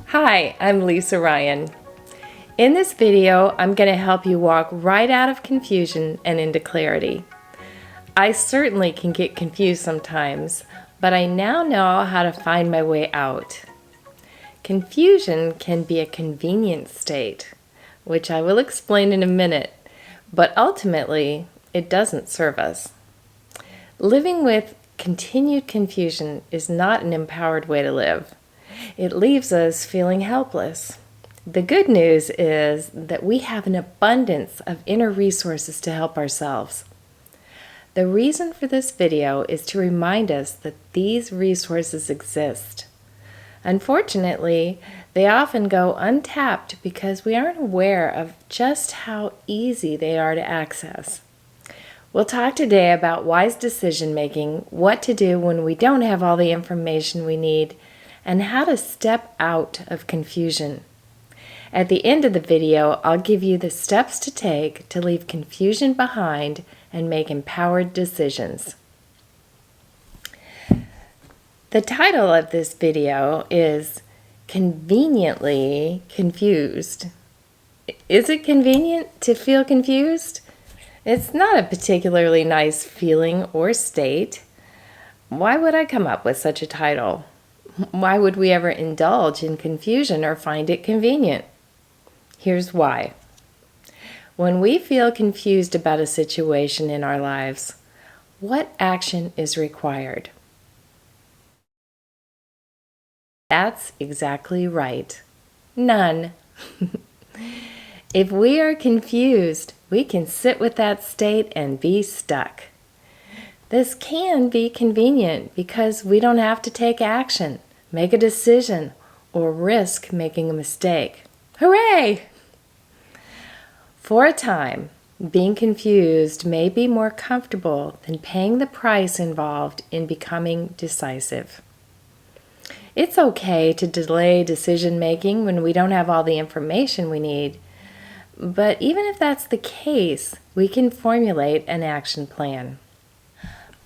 Hi, I'm Lisa Ryan. In this video, I'm going to help you walk right out of confusion and into clarity. I certainly can get confused sometimes, but I now know how to find my way out. Confusion can be a convenient state, which I will explain in a minute, but ultimately, it doesn't serve us. Living with continued confusion is not an empowered way to live. It leaves us feeling helpless. The good news is that we have an abundance of inner resources to help ourselves. The reason for this video is to remind us that these resources exist. Unfortunately, they often go untapped because we aren't aware of just how easy they are to access. We'll talk today about wise decision making, what to do when we don't have all the information we need, and how to step out of confusion. At the end of the video, I'll give you the steps to take to leave confusion behind and make empowered decisions. The title of this video is Conveniently Confused. Is it convenient to feel confused? It's not a particularly nice feeling or state. Why would I come up with such a title? Why would we ever indulge in confusion or find it convenient? Here's why. When we feel confused about a situation in our lives, what action is required? That's exactly right. None. If we are confused, we can sit with that state and be stuck. This can be convenient because we don't have to take action, make a decision, or risk making a mistake. Hooray! For a time, being confused may be more comfortable than paying the price involved in becoming decisive. It's okay to delay decision making when we don't have all the information we need, but even if that's the case, we can formulate an action plan.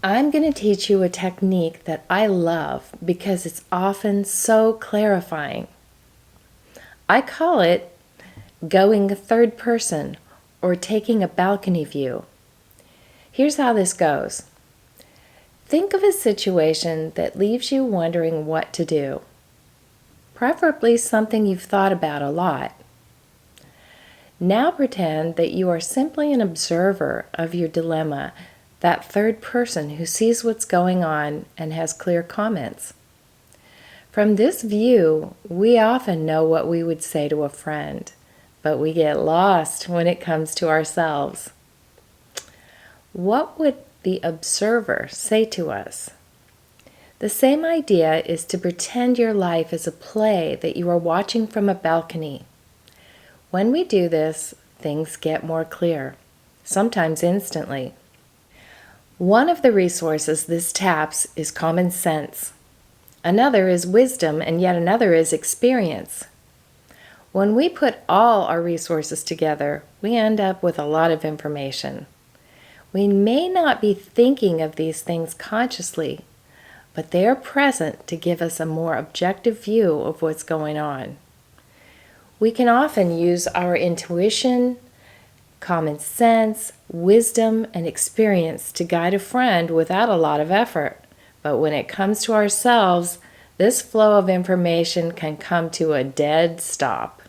I'm going to teach you a technique that I love because it's often so clarifying. I call it going third person or taking a balcony view. Here's how this goes. Think of a situation that leaves you wondering what to do, preferably something you've thought about a lot. Now pretend that you are simply an observer of your dilemma, that third person who sees what's going on and has clear comments. From this view, we often know what we would say to a friend, but we get lost when it comes to ourselves. What would the observer say to us? The same idea is to pretend your life is a play that you are watching from a balcony. When we do this, things get more clear, sometimes instantly. One of the resources this taps is common sense. Another is wisdom, and yet another is experience. When we put all our resources together, we end up with a lot of information. We may not be thinking of these things consciously, but they are present to give us a more objective view of what's going on. We can often use our intuition, common sense, wisdom, and experience to guide a friend without a lot of effort. But when it comes to ourselves, this flow of information can come to a dead stop.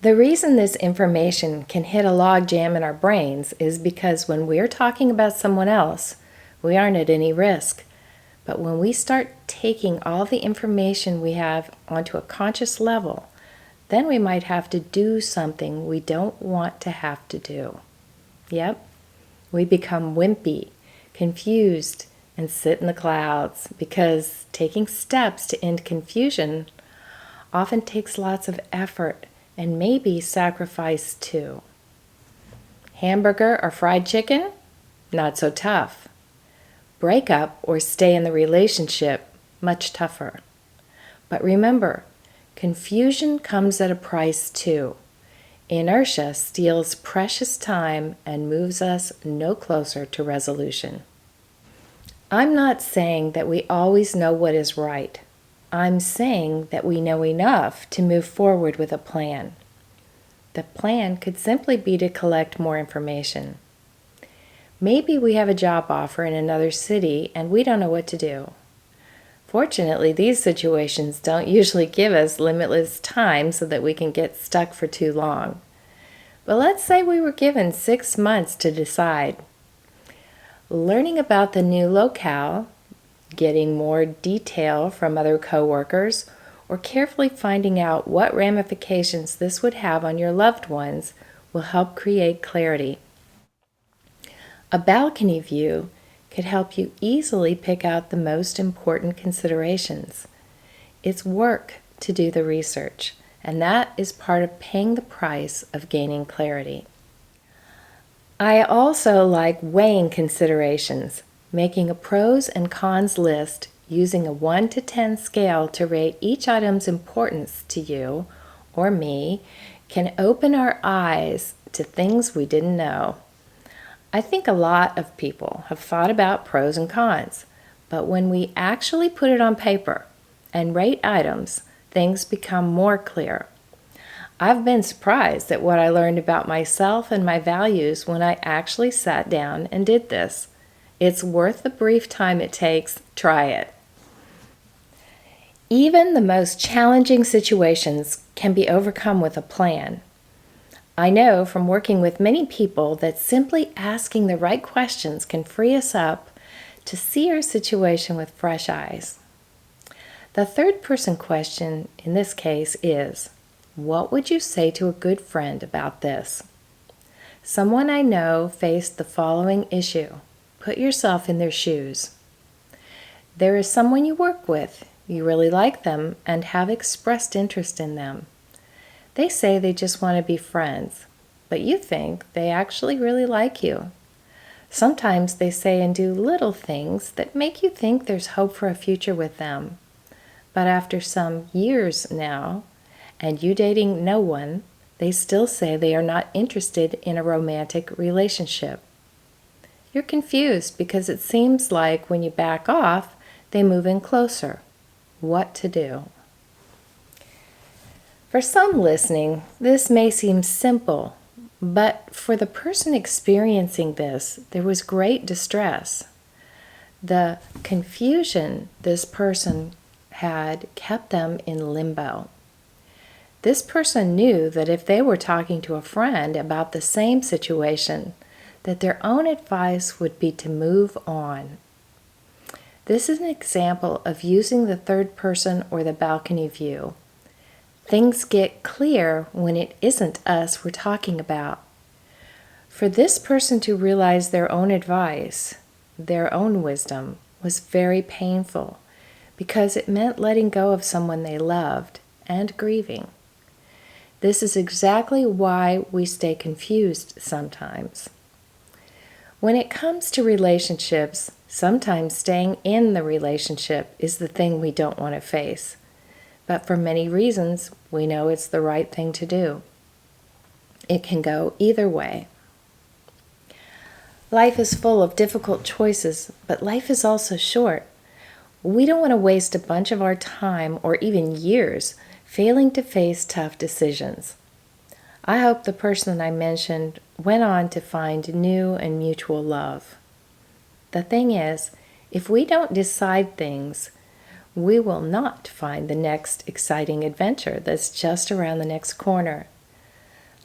The reason this information can hit a log jam in our brains is because when we're talking about someone else, we aren't at any risk. But when we start taking all the information we have onto a conscious level, then we might have to do something we don't want to have to do. Yep, we become wimpy, confused, and sit in the clouds because taking steps to end confusion often takes lots of effort and maybe sacrifice too. Hamburger or fried chicken? Not so tough. Break up or stay in the relationship? Much tougher. But remember, confusion comes at a price too. Inertia steals precious time and moves us no closer to resolution. I'm not saying that we always know what is right. I'm saying that we know enough to move forward with a plan. The plan could simply be to collect more information. Maybe we have a job offer in another city and we don't know what to do. Fortunately, these situations don't usually give us limitless time so that we can get stuck for too long. But let's say we were given 6 months to decide. Learning about the new locale, getting more detail from other coworkers, or carefully finding out what ramifications this would have on your loved ones will help create clarity. A balcony view could help you easily pick out the most important considerations. It's work to do the research, and that is part of paying the price of gaining clarity. I also like weighing considerations, making a pros and cons list using a 1 to 10 scale to rate each item's importance to you or me can open our eyes to things we didn't know. I think a lot of people have thought about pros and cons, but when we actually put it on paper and rate items, things become more clear. I've been surprised at what I learned about myself and my values when I actually sat down and did this. It's worth the brief time it takes. Try it. Even the most challenging situations can be overcome with a plan. I know from working with many people that simply asking the right questions can free us up to see our situation with fresh eyes. The third person question in this case is, what would you say to a good friend about this? Someone I know faced the following issue. Put yourself in their shoes. There is someone you work with, you really like them, and have expressed interest in them. They say they just want to be friends, but you think they actually really like you. Sometimes they say and do little things that make you think there's hope for a future with them. But after some years now, and you dating no one, they still say they are not interested in a romantic relationship. You're confused because it seems like when you back off, they move in closer. What to do? For some listening, this may seem simple, but for the person experiencing this, there was great distress. The confusion this person had kept them in limbo. This person knew that if they were talking to a friend about the same situation, that their own advice would be to move on. This is an example of using the third person or the balcony view. Things get clear when it isn't us we're talking about. For this person to realize their own advice, their own wisdom, was very painful because it meant letting go of someone they loved and grieving. This is exactly why we stay confused sometimes. When it comes to relationships, sometimes staying in the relationship is the thing we don't want to face. But for many reasons, we know it's the right thing to do. It can go either way. Life is full of difficult choices, but life is also short. We don't want to waste a bunch of our time or even years failing to face tough decisions. I hope the person I mentioned went on to find new and mutual love. The thing is, if we don't decide things, we will not find the next exciting adventure that's just around the next corner.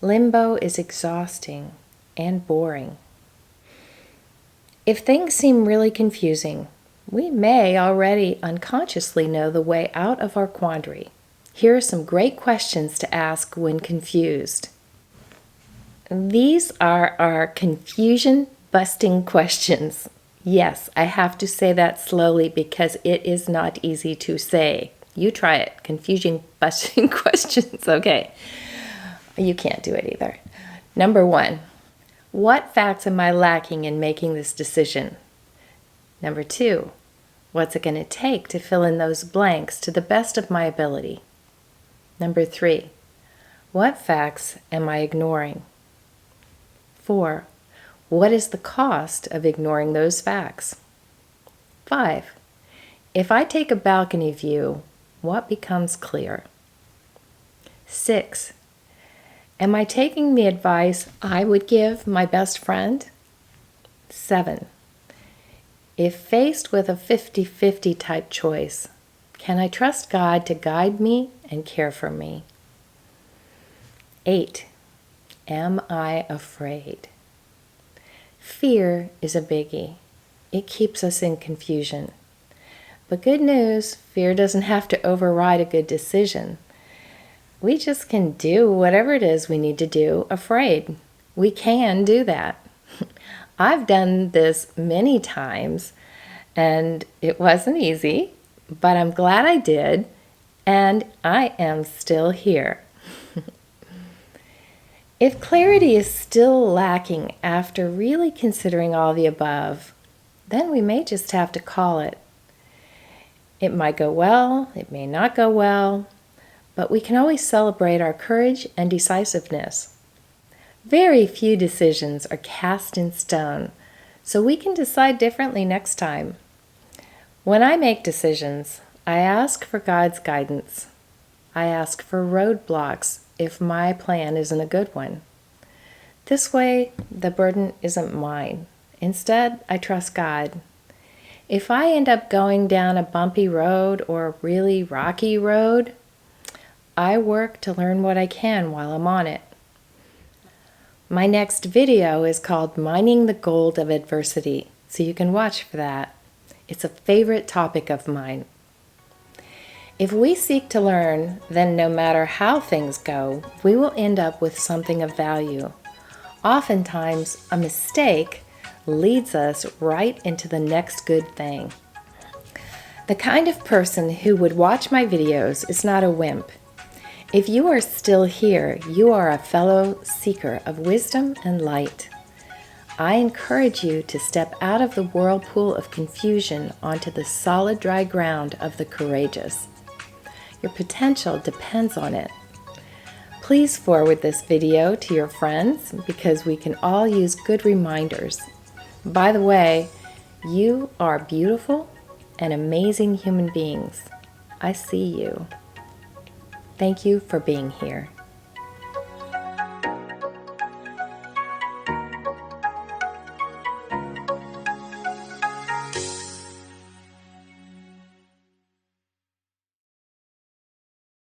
Limbo is exhausting and boring. If things seem really confusing, we may already unconsciously know the way out of our quandary. Here are some great questions to ask when confused. These are our confusion-busting questions. Yes, I have to say that slowly because it is not easy to say. You try it. Confusion-busting questions. Okay. You can't do it either. Number 1, what facts am I lacking in making this decision? Number 2, what's it going to take to fill in those blanks to the best of my ability? Number 3, what facts am I ignoring? 4, what is the cost of ignoring those facts? 5, if I take a balcony view, what becomes clear? 6. Am I taking the advice I would give my best friend? 7. If faced with a 50-50 type choice, can I trust God to guide me and care for me? 8. Am I afraid? Fear is a biggie. It keeps us in confusion. But good news, fear doesn't have to override a good decision. We just can do whatever it is we need to do afraid. We can do that. I've done this many times, and it wasn't easy, but I'm glad I did, and I am still here. If clarity is still lacking after really considering all the above, then we may just have to call it. It might go well, it may not go well, but we can always celebrate our courage and decisiveness. Very few decisions are cast in stone, so we can decide differently next time. When I make decisions, I ask for God's guidance. I ask for roadblocks if my plan isn't a good one. This way, the burden isn't mine. Instead, I trust God. If I end up going down a bumpy road or a really rocky road, I work to learn what I can while I'm on it. My next video is called Mining the Gold of Adversity, so you can watch for that. It's a favorite topic of mine. If we seek to learn, then no matter how things go, we will end up with something of value. Oftentimes, a mistake leads us right into the next good thing. The kind of person who would watch my videos is not a wimp. If you are still here, you are a fellow seeker of wisdom and light. I encourage you to step out of the whirlpool of confusion onto the solid dry ground of the courageous. Your potential depends on it. Please forward this video to your friends because we can all use good reminders. By the way, you are beautiful and amazing human beings. I see you. Thank you for being here.